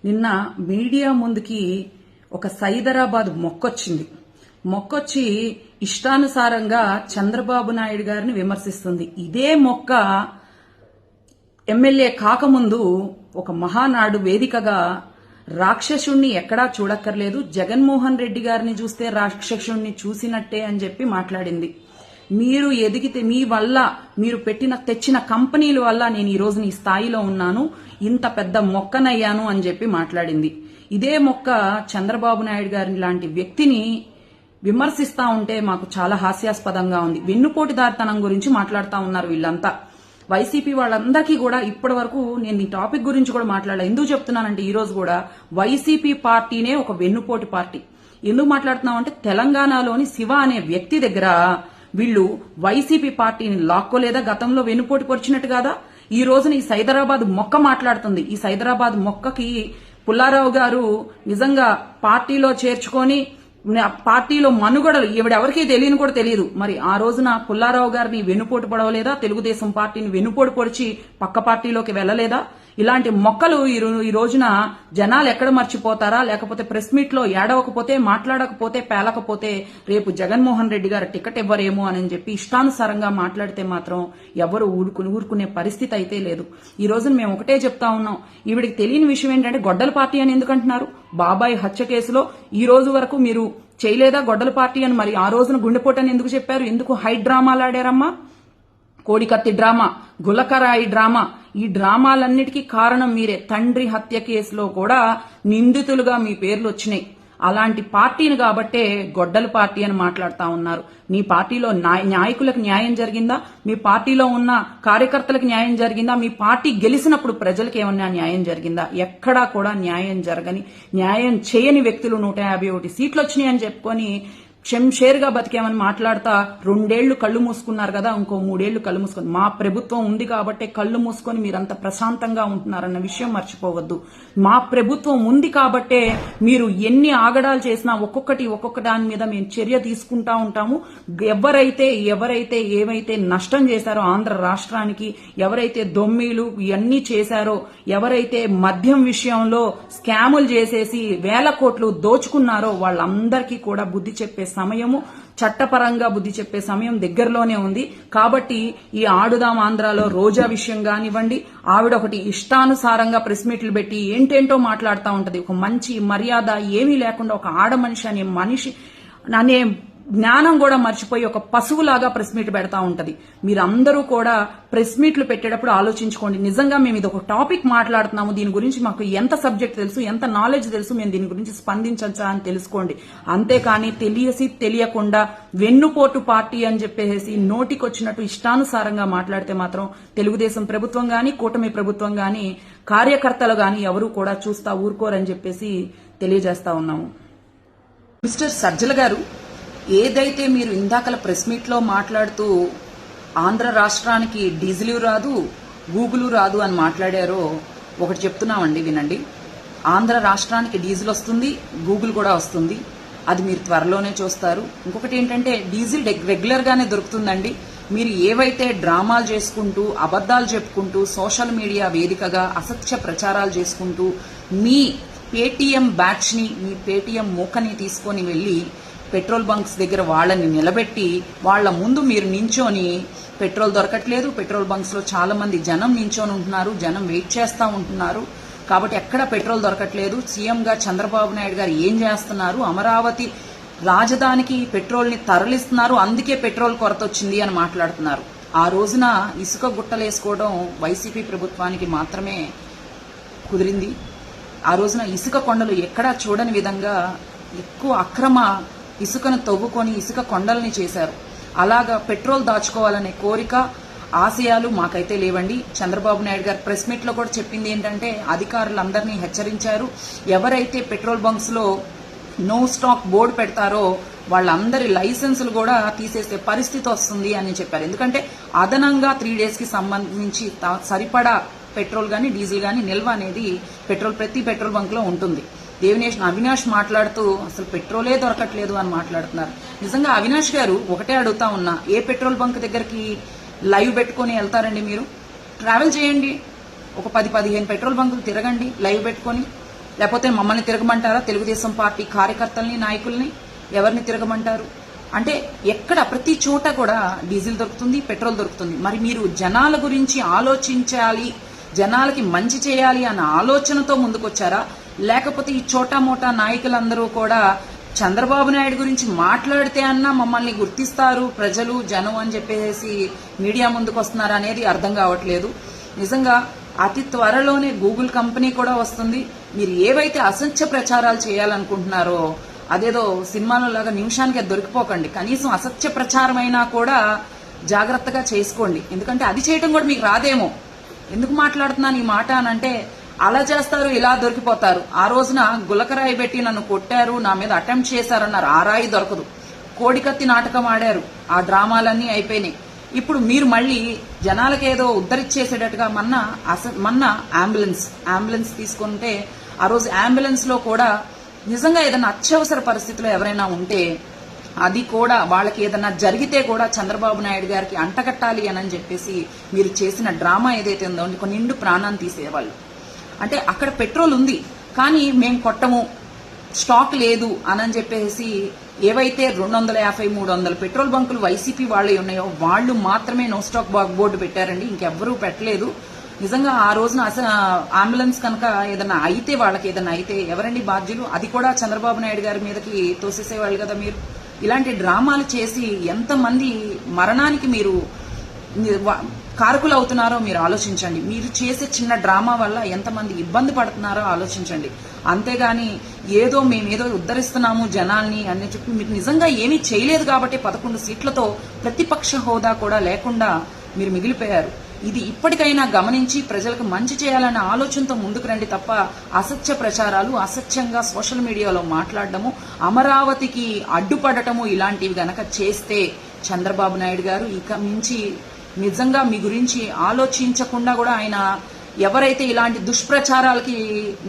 నిన్న మీడియా ముందుకి ఒక సైదరాబాద్ మొక్కొచ్చి ఇష్టానుసారంగా చంద్రబాబు నాయుడు గారిని విమర్శిస్తుంది. ఇదే మొక్క ఎమ్మెల్యే కాకముందు ఒక మహానాడు వేదికగా రాక్షసుణ్ణి ఎక్కడా చూడక్కర్లేదు, జగన్మోహన్ రెడ్డి గారిని చూస్తే రాక్షసుణ్ణి చూసినట్టే అని చెప్పి మాట్లాడింది. మీరు ఎదిగితే మీ వల్ల మీరు తెచ్చిన కంపెనీల వల్ల నేను ఈ రోజు ఈ స్థాయిలో ఉన్నాను, ఇంత పెద్ద మొక్కనయ్యాను అని చెప్పి మాట్లాడింది. ఇదే మొక్క చంద్రబాబు నాయుడు గారి లాంటి వ్యక్తిని విమర్శిస్తా ఉంటే మాకు చాలా హాస్యాస్పదంగా ఉంది. వెన్నుపోటుదారితనం గురించి మాట్లాడుతూ ఉన్నారు వీళ్ళంతా. వైసీపీ వాళ్ళందరికీ కూడా ఇప్పటి వరకు నేను ఈ టాపిక్ గురించి కూడా మాట్లాడలే. ఎందుకు చెప్తున్నానంటే ఈ రోజు కూడా వైసీపీ పార్టీనే ఒక వెన్నుపోటు పార్టీ. ఎందుకు మాట్లాడుతున్నామంటే తెలంగాణలోని శివ అనే వ్యక్తి దగ్గర వీళ్ళు వైసీపీ పార్టీని లాక్కోలేదా, గతంలో వెన్నుపోటు పొడిచినట్టు కాదా? ఈ రోజున ఈ సైదరాబాద్ మొక్క మాట్లాడుతుంది. ఈ సైదరాబాద్ మొక్కకి పుల్లారావు గారు నిజంగా పార్టీలో చేర్చుకొని పార్టీలో మనుగడలు ఎవరికీ తెలియని కూడా తెలియదు. మరి ఆ రోజున పుల్లారావు గారిని వెన్నుపోటు పడవలేదా? తెలుగుదేశం పార్టీని వెన్నుపోటు పొడిచి పక్క పార్టీలోకి వెళ్లలేదా? ఇలాంటి మొక్కలు ఈ రోజున జనాలు ఎక్కడ మర్చిపోతారా? లేకపోతే ప్రెస్ మీట్ లో ఏడవకపోతే, మాట్లాడకపోతే, పేలకపోతే రేపు జగన్మోహన్ రెడ్డి గారు టికెట్ ఇవ్వరేమో అని చెప్పి ఇష్టానుసారంగా మాట్లాడితే మాత్రం ఎవరు ఊరుకునే పరిస్థితి అయితే లేదు. ఈ రోజున మేము ఒకటే చెప్తా ఉన్నాం, ఈవిడికి తెలియని విషయం ఏంటంటే గొడ్డల పార్టీ అని ఎందుకంటున్నారు? బాబాయ్ హత్య కేసులో ఈ రోజు వరకు మీరు చేయలేదా గొడ్డల పార్టీ అని? మరి ఆ రోజున గుండెపోటు అని ఎందుకు చెప్పారు? ఎందుకు హై డ్రామాలు ఆడారమ్మా? కోడికత్తి డ్రామా, గులకరాయి డ్రామా, ఈ డ్రామాలన్నిటికీ కారణం మీరే. తండ్రి హత్య కేసులో కూడా నిందితులుగా మీ పేర్లు వచ్చినాయి. అలాంటి పార్టీని కాబట్టే గొడ్డల పార్టీ అని మాట్లాడుతా ఉన్నారు. మీ పార్టీలో నాయకులకు న్యాయం జరిగిందా? మీ పార్టీలో ఉన్న కార్యకర్తలకు న్యాయం జరిగిందా? మీ పార్టీ గెలిచినప్పుడు ప్రజలకు ఏమన్నా న్యాయం జరిగిందా? ఎక్కడా కూడా న్యాయం చేయని వ్యక్తులు 151 సీట్లు వచ్చినాయని చెప్పుకొని షేర్గా బతికేమని మాట్లాడతా 2 ఏళ్లు కళ్ళు మూసుకున్నారు కదా, ఇంకో 3 ఏళ్లు కళ్ళు మూసుకొని మా ప్రభుత్వం ఉంది కాబట్టి కళ్ళు మూసుకొని మీరంతా ప్రశాంతంగా ఉంటున్నారన్న విషయం మర్చిపోవద్దు. మా ప్రభుత్వం ఉంది కాబట్టే మీరు ఎన్ని ఆగడాలు చేసినా ఒక్కొక్క దాని మీద మేము చర్య తీసుకుంటా ఉంటాము. ఎవరైతే ఏవైతే నష్టం చేశారో ఆంధ్ర రాష్ట్రానికి, ఎవరైతే దొమ్మీలు ఇవన్నీ చేశారో, ఎవరైతే మద్యం విషయంలో స్కాములు చేసేసి 1000 కోట్లు దోచుకున్నారో వాళ్ళందరికీ కూడా బుద్ధి చెప్పే సమయము, చట్టపరంగా బుద్ధి చెప్పే సమయం దగ్గరలోనే ఉంది. కాబట్టి ఈ ఆడుదాం ఆంధ్రాలో రోజా విషయం కానివ్వండి, ఆవిడ ఒకటి ఇష్టానుసారంగా ప్రెస్ మీట్లు పెట్టి ఏంటేంటో మాట్లాడుతూ ఉంటది. ఒక మంచి మర్యాద ఏమీ లేకుండా ఒక ఆడ మనిషి అనే జ్ఞానం కూడా మర్చిపోయి ఒక పశువులాగా ప్రెస్ మీట్ పెడతా ఉంటది. మీరందరూ కూడా ప్రెస్ మీట్లు పెట్టేటప్పుడు ఆలోచించుకోండి. నిజంగా మేము ఇది ఒక టాపిక్ మాట్లాడుతున్నాము, దీని గురించి మాకు ఎంత సబ్జెక్ట్ తెలుసు, ఎంత నాలెడ్జ్ తెలుసు, మేము దీని గురించి స్పందించచ్చా అని తెలుసుకోండి. అంతేకాని తెలియకుండా వెన్నుపోటు పార్టీ అని చెప్పేసి నోటికొచ్చినట్టు ఇష్టానుసారంగా మాట్లాడితే మాత్రం తెలుగుదేశం ప్రభుత్వం గాని, కూటమి ప్రభుత్వం గాని, కార్యకర్తలు గాని ఎవరు కూడా చూస్తా ఊరుకోరని చెప్పేసి తెలియజేస్తా ఉన్నాము. మిస్టర్ సజ్జల గారు, ఏదైతే మీరు ఇందాకల ప్రెస్ మీట్ లో మాట్లాడుతూ ఆంధ్ర రాష్ట్రానికి డీజిల్ రాదు, గూగుల్ రాదు అని మాట్లాడారో ఒకటి చెప్తున్నామండి, వినండి. ఆంధ్ర రాష్ట్రానికి డీజిల్ వస్తుంది, గూగుల్ కూడా వస్తుంది. అది మీరు త్వరలోనే చూస్తారు. ఇంకొకటి ఏంటంటే డీజిల్ రెగ్యులర్ గానే దొరుకుతుందండి. మీరు ఏవైతే డ్రామాలు చేసుకుంటూ, అబద్దాలు చెప్పుకుంటూ, సోషల్ మీడియా వేదికగా అసత్య ప్రచారాలు చేసుకుంటూ మీ పేటీఎం బ్యాచ్ ని, మీ పేటీఎం మూకని తీసుకొని వెళ్లి పెట్రోల్ బంక్స్ దగ్గర వాళ్ళని నిలబెట్టి వాళ్ళ ముందు మీరు నించొని పెట్రోల్ దొరకట్లేదు, పెట్రోల్ బంక్స్ లో చాలా మంది జనం నించొని ఉంటున్నారు, జనం వెయిట్ చేస్తా ఉంటున్నారు, కాబట్టి ఎక్కడ పెట్రోల్ దొరకట్లేదు, సీఎంగా చంద్రబాబు నాయుడు గారు ఏం చేస్తున్నారు, అమరావతి రాజధానికి పెట్రోల్ ని తరలిస్తున్నారు, అందుకే పెట్రోల్ కొరత వచ్చింది అని మాట్లాడుతున్నారు. ఆ రోజున ఇసుక గుట్టలేసుకోవడం వైసీపీ ప్రభుత్వానికి మాత్రమే కుదిరింది. ఆ రోజున ఇసుక కొండలు ఎక్కడా చూడని విధంగా ఎక్కువ అక్రమ ఇసుకను తవ్వుకొని ఇసుక కొండల్ని చేశారు. అలాగా పెట్రోల్ దాచుకోవాలనే కోరిక, ఆశయాలు మాకైతే లేవండి. చంద్రబాబు నాయుడు గారు ప్రెస్ మీట్ లో కూడా చెప్పింది ఏంటంటే అధికారులందరినీ హెచ్చరించారు, ఎవరైతే పెట్రోల్ బంక్స్ లో నో స్టాక్ బోర్డు పెడతారో వాళ్ళందరి లైసెన్సులు కూడా తీసేసే పరిస్థితి వస్తుంది అని చెప్పారు. ఎందుకంటే అదనంగా 3 days కి సంబంధించి సరిపడా పెట్రోల్ గానీ డీజిల్ గానీ నిల్వ అనేది ప్రతి పెట్రోల్ బంక్ లో ఉంటుంది. అవినాష్ మాట్లాడుతూ అసలు పెట్రోలే దొరకట్లేదు అని మాట్లాడుతున్నారు. నిజంగా అవినాష్ గారు ఒకటే అడుగుతా ఉన్నా, ఏ పెట్రోల్ బంక్ దగ్గరికి లైవ్ పెట్టుకొని వెళ్తారండి? మీరు ట్రావెల్ చేయండి, ఒక 10-15 పెట్రోల్ బంకులు తిరగండి లైవ్ పెట్టుకొని. లేకపోతే మమ్మల్ని తిరగమంటారా? తెలుగుదేశం పార్టీ కార్యకర్తల్ని, నాయకుల్ని ఎవరిని తిరగమంటారు? అంటే ఎక్కడ ప్రతి చోట కూడా డీజిల్ దొరుకుతుంది, పెట్రోల్ దొరుకుతుంది. మరి మీరు జనాల గురించి ఆలోచించాలి, జనాలకి మంచి చేయాలి అన్న ఆలోచనతో ముందుకొచ్చారా? లేకపోతే ఈ చోటా మోటా నాయకులందరూ కూడా చంద్రబాబు నాయుడు గురించి మాట్లాడితే అన్నా మమ్మల్ని గుర్తిస్తారు ప్రజలు, జనం అని చెప్పేసి మీడియా ముందుకు వస్తున్నారు అనేది అర్థం కావట్లేదు. నిజంగా అతి త్వరలోనే గూగుల్ కంపెనీ కూడా వస్తుంది. మీరు ఏవైతే అసత్య ప్రచారాలు చేయాలనుకుంటున్నారో అదేదో సినిమాలో లాగా నిమిషానికి దొరికిపోకండి. కనీసం అసత్య ప్రచారం అయినా కూడా జాగ్రత్తగా చేసుకోండి. ఎందుకంటే అది చేయటం కూడా మీకు రాదేమో. ఎందుకు మాట్లాడుతున్నాను ఈ మాట అనంటే, అలా చేస్తారు, ఇలా దొరికిపోతారు. ఆ రోజున గులకరాయి పెట్టి నన్ను కొట్టారు, నా మీద అటెంప్ట్ చేశారన్నారు, ఆ రాయి దొరకదు. కోడికత్తి నాటకం ఆడారు, ఆ డ్రామాలన్నీ అయిపోయినాయి. ఇప్పుడు మీరు మళ్ళీ జనాలకు ఏదో ఉద్ధరించేసేటట్టుగా మొన్న అంబులెన్స్ తీసుకుంటే, ఆ రోజు అంబులెన్స్ లో కూడా నిజంగా ఏదైనా అత్యవసర పరిస్థితిలో ఎవరైనా ఉంటే అది కూడా వాళ్ళకి ఏదైనా జరిగితే కూడా చంద్రబాబు నాయుడు గారికి అంటగట్టాలి అని చెప్పేసి మీరు చేసిన డ్రామా ఏదైతే ఉందో ఒక నిండు ప్రాణాన్ని తీసేవాళ్ళు. అంటే అక్కడ పెట్రోల్ ఉంది కానీ మేము కొట్టము, స్టాక్ లేదు అని చెప్పేసి ఏవైతే 250, 300 పెట్రోల్ బంకులు వైసీపీ వాళ్ళు ఉన్నాయో వాళ్ళు మాత్రమే నో స్టాక్ బోర్డు పెట్టారండి, ఇంకెవ్వరూ పెట్టలేదు. నిజంగా ఆ రోజున అంబులెన్స్ కనుక ఏదైనా అయితే, వాళ్ళకి ఏదైనా అయితే ఎవరండి బాధ్యులు? అది కూడా చంద్రబాబు నాయుడు గారి మీదకి తోసేసేవాళ్ళు కదా మీరు. ఇలాంటి డ్రామాలు చేసి ఎంతమంది మరణానికి మీరు కారకులు అవుతున్నారో మీరు ఆలోచించండి. మీరు చేసే చిన్న డ్రామా వల్ల ఎంతమంది ఇబ్బంది పడుతున్నారో ఆలోచించండి. అంతేగాని మేమేదో ఉద్ధరిస్తున్నాము జనాల్ని అని చెప్పి మీకు నిజంగా ఏమీ చేయలేదు కాబట్టి 11 సీట్లతో ప్రతిపక్ష హోదా కూడా లేకుండా మీరు మిగిలిపోయారు. ఇది ఇప్పటికైనా గమనించి ప్రజలకు మంచి చేయాలన్న ఆలోచనతో ముందుకు రండి తప్ప అసత్య ప్రచారాలు, అసత్యంగా సోషల్ మీడియాలో మాట్లాడటము, అమరావతికి అడ్డుపడటము ఇలాంటివి గనక చేస్తే చంద్రబాబు నాయుడు గారు ఇక మించి నిజంగా మీ గురించి ఆలోచించకుండా కూడా ఆయన ఎవరైతే ఇలాంటి దుష్ప్రచారాలకి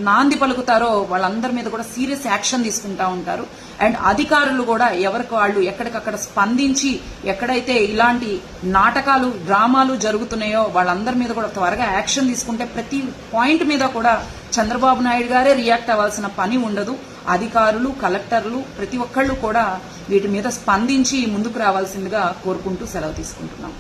నాంది పలుకుతారో వాళ్ళందరి మీద కూడా సీరియస్ యాక్షన్ తీసుకుంటా ఉంటారు. అండ్ అధికారులు కూడా ఎవరికి వాళ్ళు ఎక్కడికక్కడ స్పందించి ఎక్కడైతే ఇలాంటి నాటకాలు, డ్రామాలు జరుగుతున్నాయో వాళ్ళందరి మీద కూడా త్వరగా యాక్షన్ తీసుకుంటే ప్రతి పాయింట్ మీద కూడా చంద్రబాబు నాయుడు గారే రియాక్ట్ అవ్వాల్సిన పని ఉండదు. అధికారులు, కలెక్టర్లు ప్రతి ఒక్కళ్ళు కూడా వీటి మీద స్పందించి ముందుకు రావాల్సిందిగా కోరుకుంటూ సెలవు తీసుకుంటున్నాం.